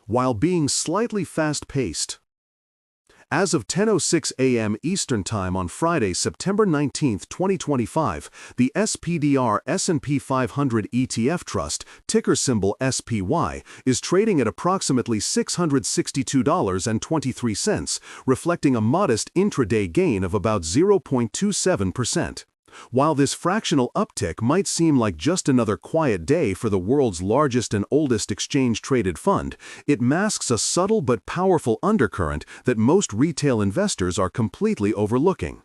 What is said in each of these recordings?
while being slightly fast-paced. As of 10:06 a.m. Eastern Time on Friday, September 19, 2025, the SPDR S&P 500 ETF Trust, ticker symbol SPY, is trading at approximately $662.23, reflecting a modest intraday gain of about 0.27%. While this fractional uptick might seem like just another quiet day for the world's largest and oldest exchange-traded fund, it masks a subtle but powerful undercurrent that most retail investors are completely overlooking.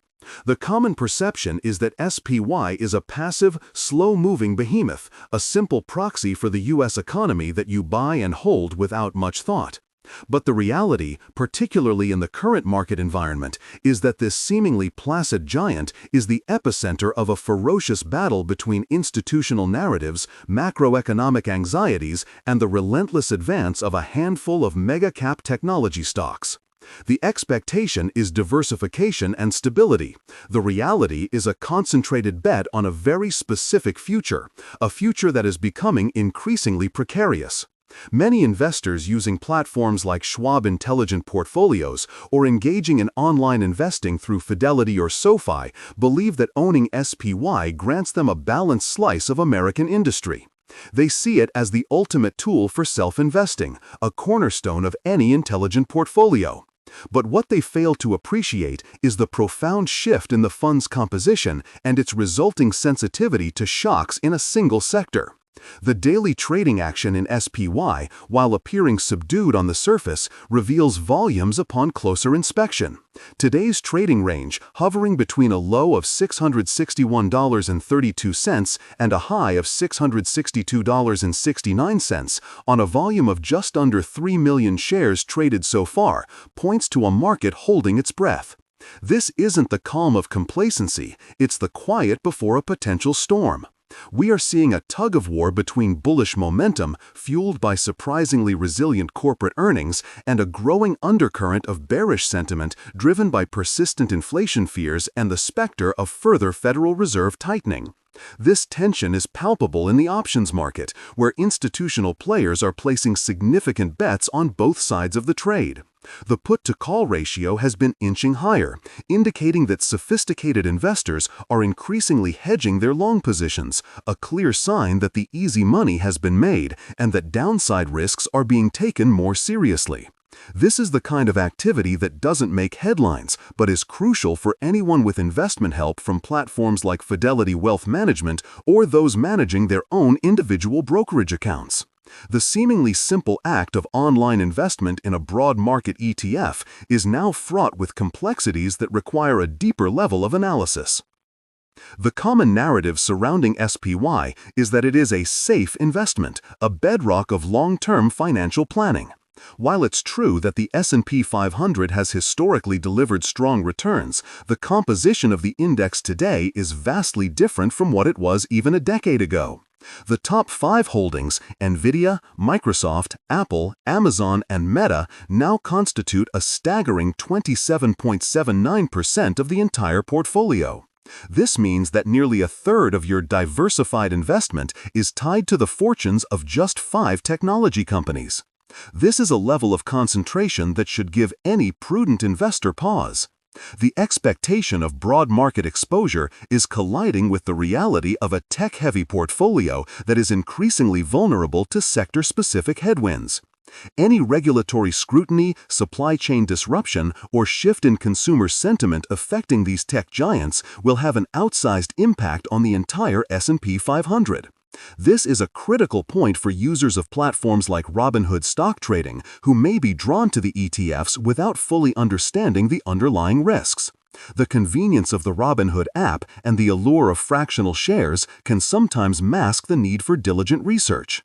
The common perception is that SPY is a passive, slow-moving behemoth, a simple proxy for the U.S. economy that you buy and hold without much thought. But the reality, particularly in the current market environment, is that this seemingly placid giant is the epicenter of a ferocious battle between institutional narratives, macroeconomic anxieties, and the relentless advance of a handful of mega-cap technology stocks. The expectation is diversification and stability. The reality is a concentrated bet on a very specific future, a future that is becoming increasingly precarious. Many investors using platforms like Schwab Intelligent Portfolios or engaging in online investing through Fidelity or SoFi believe that owning SPY grants them a balanced slice of American industry. They see it as the ultimate tool for self-investing, a cornerstone of any intelligent portfolio. But what they fail to appreciate is the profound shift in the fund's composition and its resulting sensitivity to shocks in a single sector. The daily trading action in SPY, while appearing subdued on the surface, reveals volumes upon closer inspection. Today's trading range, hovering between a low of $661.32 and a high of $662.69, on a volume of just under 3 million shares traded so far, points to a market holding its breath. This isn't the calm of complacency, it's the quiet before a potential storm. We are seeing a tug-of-war between bullish momentum, fueled by surprisingly resilient corporate earnings, and a growing undercurrent of bearish sentiment driven by persistent inflation fears and the specter of further Federal Reserve tightening. This tension is palpable in the options market, where institutional players are placing significant bets on both sides of the trade. The put-to-call ratio has been inching higher, indicating that sophisticated investors are increasingly hedging their long positions, a clear sign that the easy money has been made and that downside risks are being taken more seriously. This is the kind of activity that doesn't make headlines, but is crucial for anyone with investment help from platforms like Fidelity Wealth Management or those managing their own individual brokerage accounts. The seemingly simple act of online investment in a broad market ETF is now fraught with complexities that require a deeper level of analysis. The common narrative surrounding SPY is that it is a safe investment, a bedrock of long-term financial planning. While it's true that the S&P 500 has historically delivered strong returns, the composition of the index today is vastly different from what it was even a decade ago. The top 5 holdings, Nvidia, Microsoft, Apple, Amazon, and Meta, now constitute a staggering 27.79% of the entire portfolio. This means that nearly a third of your diversified investment is tied to the fortunes of just 5 technology companies. This is a level of concentration that should give any prudent investor pause. The expectation of broad market exposure is colliding with the reality of a tech-heavy portfolio that is increasingly vulnerable to sector-specific headwinds. Any regulatory scrutiny, supply chain disruption, or shift in consumer sentiment affecting these tech giants will have an outsized impact on the entire S&P 500. This is a critical point for users of platforms like Robinhood stock trading, who may be drawn to the ETFs without fully understanding the underlying risks. The convenience of the Robinhood app and the allure of fractional shares can sometimes mask the need for diligent research.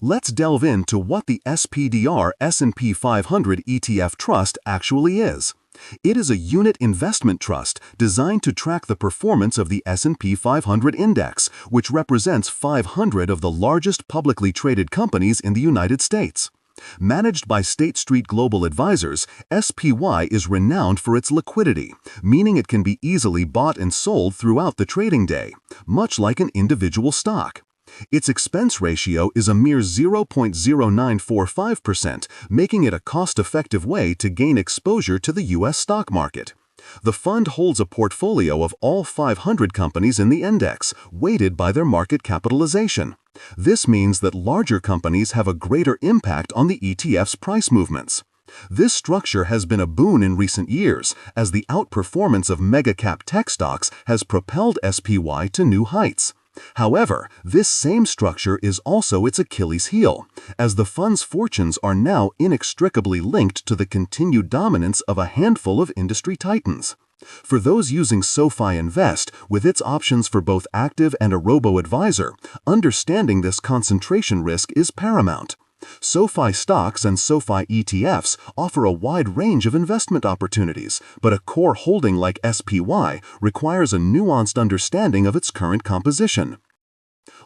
Let's delve into what the SPDR S&P 500 ETF Trust actually is. It is a unit investment trust designed to track the performance of the S&P 500 index, which represents 500 of the largest publicly traded companies in the United States. Managed by State Street Global Advisors, SPY is renowned for its liquidity, meaning it can be easily bought and sold throughout the trading day, much like an individual stock. Its expense ratio is a mere 0.0945%, making it a cost-effective way to gain exposure to the U.S. stock market. The fund holds a portfolio of all 500 companies in the index, weighted by their market capitalization. This means that larger companies have a greater impact on the ETF's price movements. This structure has been a boon in recent years, as the outperformance of mega-cap tech stocks has propelled SPY to new heights. However, this same structure is also its Achilles heel, as the fund's fortunes are now inextricably linked to the continued dominance of a handful of industry titans. For those using SoFi Invest, with its options for both active and a robo-advisor, understanding this concentration risk is paramount. SoFi stocks and SoFi ETFs offer a wide range of investment opportunities, but a core holding like SPY requires a nuanced understanding of its current composition.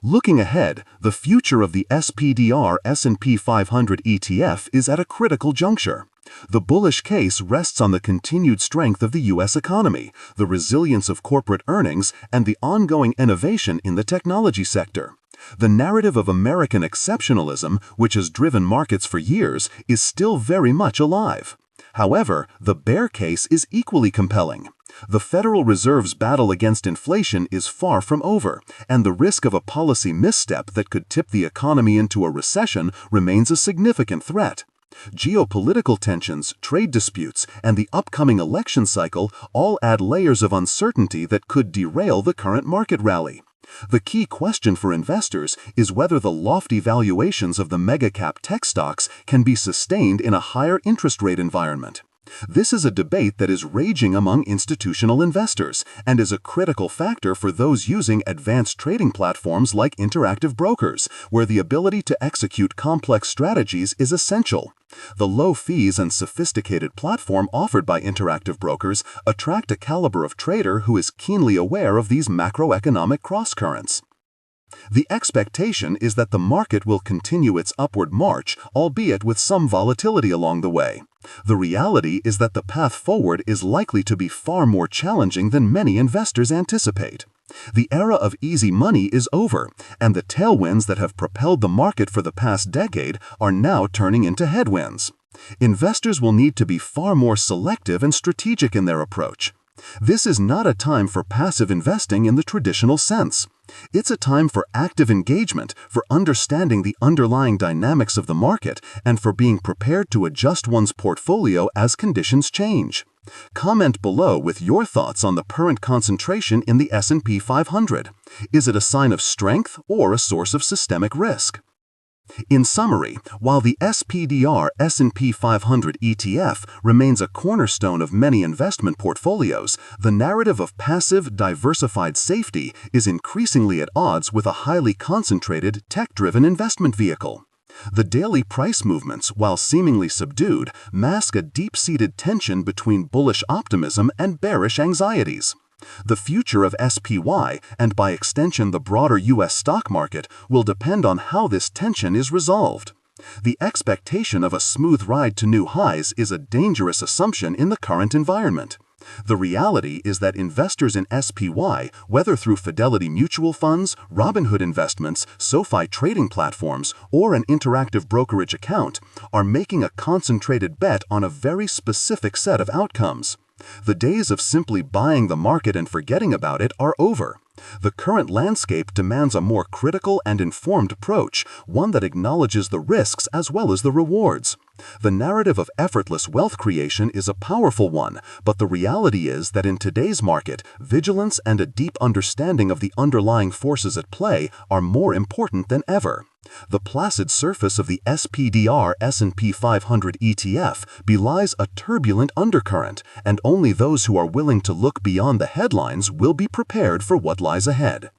Looking ahead, the future of the SPDR S&P 500 ETF is at a critical juncture. The bullish case rests on the continued strength of the U.S. economy, the resilience of corporate earnings, and the ongoing innovation in the technology sector. The narrative of American exceptionalism, which has driven markets for years, is still very much alive. However, the bear case is equally compelling. The Federal Reserve's battle against inflation is far from over, and the risk of a policy misstep that could tip the economy into a recession remains a significant threat. Geopolitical tensions, trade disputes, and the upcoming election cycle all add layers of uncertainty that could derail the current market rally. The key question for investors is whether the lofty valuations of the mega-cap tech stocks can be sustained in a higher interest rate environment. This is a debate that is raging among institutional investors and is a critical factor for those using advanced trading platforms like Interactive Brokers, where the ability to execute complex strategies is essential. The low fees and sophisticated platform offered by Interactive Brokers attract a caliber of trader who is keenly aware of these macroeconomic crosscurrents. The expectation is that the market will continue its upward march, albeit with some volatility along the way. The reality is that the path forward is likely to be far more challenging than many investors anticipate. The era of easy money is over, and the tailwinds that have propelled the market for the past decade are now turning into headwinds. Investors will need to be far more selective and strategic in their approach. This is not a time for passive investing in the traditional sense. It's a time for active engagement, for understanding the underlying dynamics of the market, and for being prepared to adjust one's portfolio as conditions change. Comment below with your thoughts on the current concentration in the S&P 500. Is it a sign of strength or a source of systemic risk? In summary, while the SPDR S&P 500 ETF remains a cornerstone of many investment portfolios, the narrative of passive, diversified safety is increasingly at odds with a highly concentrated, tech-driven investment vehicle. The daily price movements, while seemingly subdued, mask a deep-seated tension between bullish optimism and bearish anxieties. The future of SPY, and by extension the broader U.S. stock market, will depend on how this tension is resolved. The expectation of a smooth ride to new highs is a dangerous assumption in the current environment. The reality is that investors in SPY, whether through Fidelity mutual funds, Robinhood investments, SoFi trading platforms, or an Interactive brokerage account, are making a concentrated bet on a very specific set of outcomes. The days of simply buying the market and forgetting about it are over. The current landscape demands a more critical and informed approach, one that acknowledges the risks as well as the rewards. The narrative of effortless wealth creation is a powerful one, but the reality is that in today's market, vigilance and a deep understanding of the underlying forces at play are more important than ever. The placid surface of the SPDR S&P 500 ETF belies a turbulent undercurrent, and only those who are willing to look beyond the headlines will be prepared for what lies ahead.